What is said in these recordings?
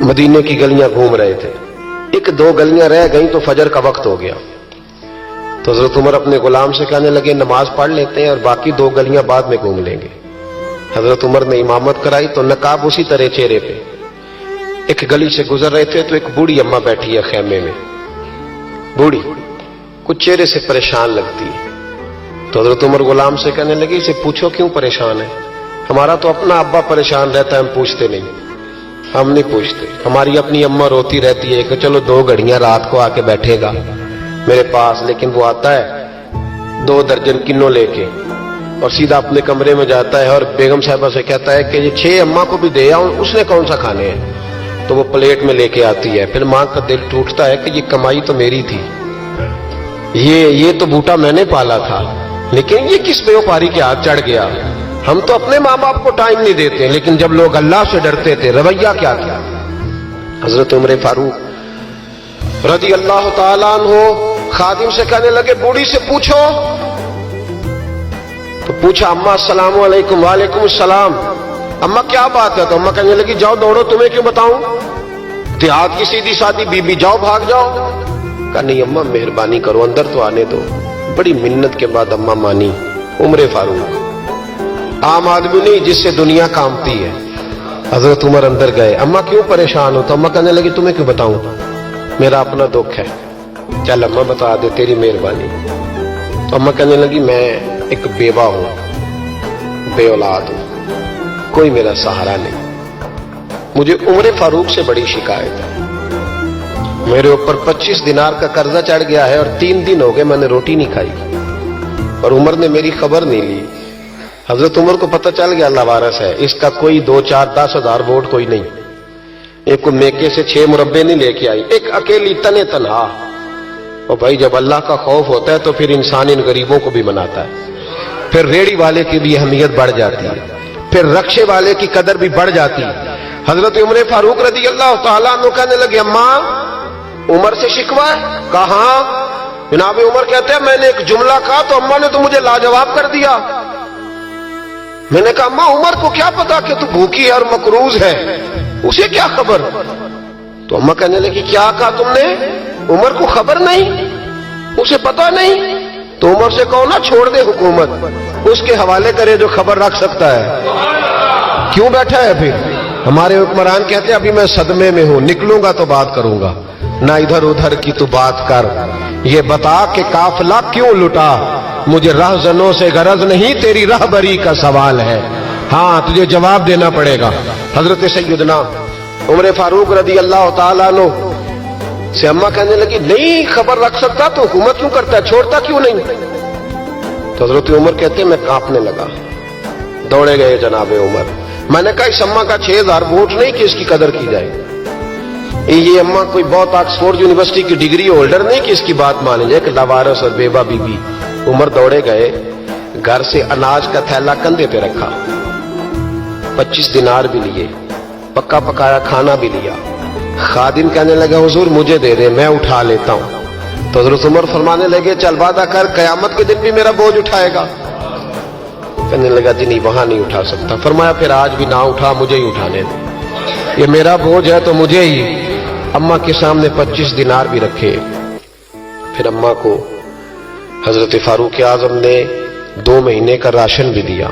मदीने की गलियां घूम रहे थे, एक दो गलियां रह गई तो फजर का वक्त हो गया। तो हजरत उमर अपने गुलाम से कहने लगे नमाज पढ़ लेते हैं और बाकी दो गलियां बाद में घूम लेंगे। हजरत उमर ने इमामत कराई तो नकाब उसी तरह चेहरे पे। एक गली से गुजर रहे थे तो एक बूढ़ी अम्मा बैठी है खेमे में, बूढ़ी कुछ चेहरे से परेशान लगती है। तो हजरत उमर गुलाम से कहने लगे इसे पूछो क्यों परेशान है, हमारा तो अपना अब्बा परेशान रहता है, हम पूछते नहीं, हम नहीं पूछते। हमारी अपनी अम्मा रोती रहती है कि चलो 2 घड़ियां रात को आके बैठेगा मेरे पास, लेकिन वो आता है 2 दर्जन किन्नों लेके और सीधा अपने कमरे में जाता है और बेगम साहिबा से कहता है कि ये 6 अम्मा को भी दे आओ, उसने कौन सा खाने हैं। तो वो प्लेट में लेके आती है। फिर मां का दिल टूटता है कि ये कमाई तो मेरी थी, ये तो बूटा मैंने पाला था, लेकिन ये किस व्यापारी के हाथ चढ़ गया। हम तो अपने माँ बाप को टाइम नहीं देते, लेकिन जब लोग अल्लाह से डरते थे रवैया क्या किया। हजरत उमर फारूक रजी अल्लाह ताला अन्हु खादिम से कहने लगे बूढ़ी से पूछो। तो पूछा अम्मा अस्सलाम वालेकुम। वालेकुम सलाम। अम्मा क्या बात है। तो अम्मा कहने लगी जाओ दौड़ो, तुम्हें क्यों बताऊं, देहात की सीधी सादी बीबी, जाओ भाग जाओ। कहा नहीं अम्मा मेहरबानी करो, अंदर तो आने दो। बड़ी मिन्नत के बाद अम्मा मानी। उमर फारूक आम आदमी नहीं जिससे दुनिया कांपती है। हजरत उमर अंदर गए। अम्मा क्यों परेशान हो। तो अम्मा कहने लगी तुम्हें क्यों बताऊं, मेरा अपना दुख है। चल अम्मा बता दे, तेरी मेहरबानी। तो अम्मा कहने लगी मैं एक बेवा हूं, बे औलाद हूं, कोई मेरा सहारा नहीं। मुझे उमर फारूक से बड़ी शिकायत है, मेरे ऊपर 25 दिनार का कर्जा चढ़ गया है और 3 दिन हो गए मैंने रोटी नहीं खाई और उमर ने मेरी खबर नहीं ली। हजरत उमर को पता चल गया लावारस है, इसका कोई 2, 4, 10 हजार वोट कोई नहीं। एक को मेके से 6 मुरब्बे नहीं लेके आई, एक अकेली तने तनहा। और भाई जब अल्लाह का खौफ होता है तो फिर इंसान इन गरीबों को भी मनाता है। फिर रेड़ी वाले की भी अहमियत बढ़ जाती है, फिर रक्षे वाले की कदर भी बढ़ जाती है। हजरत उमर फारूक रजी अल्लाह ताला अन्हु कहने लगे अम्मा उमर से शिकवा है। कहा जनाब उमर कहते हैं मैंने एक जुमला कहा तो अम्मा ने तो मुझे लाजवाब कर दिया। मैंने कहा अम्मा उमर को क्या पता कि तू भूखी है और मकरूज है, उसे क्या खबर। तो अम्मा कहने लगी क्या कहा तुमने, उमर को खबर नहीं, उसे पता नहीं। तो उमर से कहो ना छोड़ दे हुकूमत, उसके हवाले करे जो खबर रख सकता है। क्यों बैठा है फिर। हमारे हुक्मरान कहते हैं अभी मैं सदमे में हूं, निकलूंगा तो बात करूंगा, ना इधर उधर की तू बात कर, ये बता कि काफिला क्यों लुटा, मुझे रहजनों से गरज नहीं, तेरी रहबरी का सवाल है। हाँ तुझे जवाब देना पड़ेगा। हजरत सैयदना उमर फारूक रजी अल्लाह ताला अन्हु से अम्मा कहने लगी नहीं खबर रख सकता तो हुकूमत क्यों करता है, छोड़ता क्यों नहीं। तो हजरत उमर कहते मैं कांपने लगा, दौड़े गए जनाब उमर। मैंने कहा इस अम्मा का 6000 वोट नहीं कि इसकी कदर की जाए, ये अम्मा कोई बहुत ऑक्सफोर्ड यूनिवर्सिटी की डिग्री होल्डर नहीं कि इसकी बात मानी जाए, कि लावारस और बेवा बीबी। उमर दौड़े गए, घर से अनाज का थैला कंधे पे रखा, 25 दिनार भी लिए, पक्का पकाया खाना भी लिया। खादिम कहने लगा हुजूर मुझे दे दे, मैं उठा लेता हूं। तो हजरत उमर फरमाने लगे चल वादा कर कयामत के दिन भी मेरा बोझ उठाएगा। कहने लगा जी नहीं वहां नहीं उठा सकता। फरमाया फिर आज भी ना उठा, मुझे ही उठाने दे, ये मेरा बोझ है तो मुझे ही। अम्मा के सामने 25 दिनार भी रखे। फिर अम्मा को हजरत फारूक आजम ने 2 महीने का राशन भी दिया,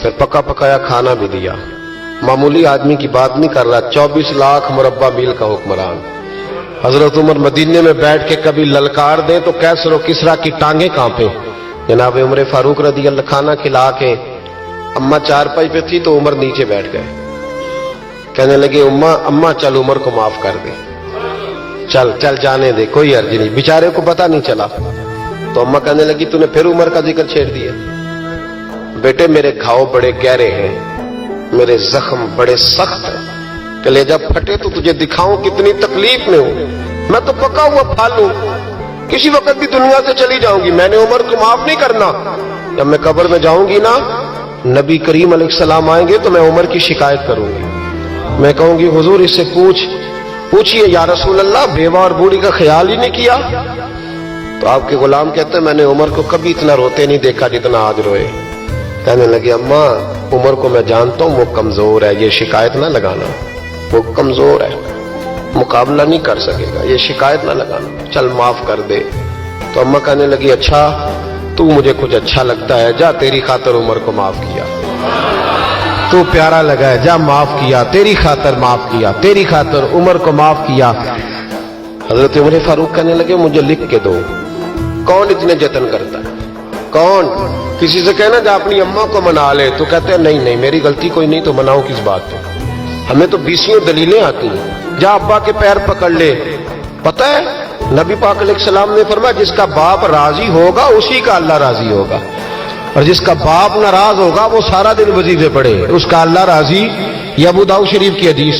फिर पका पकाया खाना भी दिया। मामूली आदमी की बात नहीं कर रहा, 24 लाख मुरब्बा मील का हुक्मरान। हजरत उमर मदीने में बैठ के कभी ललकार दे तो कैसर और किसरा की टांगे कांपे। जनाब उमर फारूक रदी अल्लाह खाना खिला के अम्मा चारपाई पे थी तो उमर नीचे बैठ गए। कहने लगे अम्मा चल उमर को माफ कर दे, चल चल जाने दे, कोई अर्ज नहीं, बेचारे को पता नहीं चला। तो अम्मा कहने लगी तूने फिर उमर का जिक्र छेड़ दिया। बेटे मेरे घाव बड़े गहरे हैं, मेरे जख्म बड़े सख्त हैं, कलेजा फटे तो तुझे दिखाऊं कितनी तकलीफ में हूं। मैं तो पका हुआ फाल हूं, किसी वक्त भी दुनिया से चली जाऊंगी, मैंने उमर को माफ नहीं करना। जब मैं कब्र में जाऊंगी ना, नबी करीम अलैहिस्सलाम आएंगे तो मैं उमर की शिकायत करूंगी। मैं कहूंगी हुजूर इससे पूछिए या रसूल अल्लाह बेवा और बूढ़ी का ख्याल ही नहीं किया। तो आपके गुलाम कहते हैं मैंने उमर को कभी इतना रोते नहीं देखा जितना आज रोए। कहने लगे अम्मा उमर को मैं जानता हूं वो कमजोर है, ये शिकायत ना लगाना। وہ کمزور ہے, مقابلہ نہیں کر سکے گا, یہ شکایت نہ لگانا, چل معاف کر دے. تو اماں کہنے لگی اچھا تو مجھے کچھ اچھا لگتا ہے, جا تیری خاطر عمر کو معاف کیا, تو پیارا لگا ہے, جا معاف کیا, تیری خاطر معاف کیا, تیری خاطر عمر کو معاف کیا. حضرت عمر فاروق کہنے لگے مجھے لکھ کے دو, کون اتنے جتن کرتا ہے, کون؟ کسی سے کہنا جا اپنی اماں کو منا لے, تو کہتے ہیں نہیں نہیں میری غلطی کوئی نہیں, تو مناؤ کس بات پہ, ہمیں تو 20 دلیلیں آتی ہیں, جا ابا کے پیر پکڑ لے. پتہ ہے نبی پاک علیہ السلام نے فرمایا جس کا باپ راضی ہوگا اسی کا اللہ راضی ہوگا, اور جس کا باپ ناراض ہوگا وہ سارا دن وظیفے پڑھے, اس کا اللہ راضی. یہ ابو داؤد شریف کی حدیث.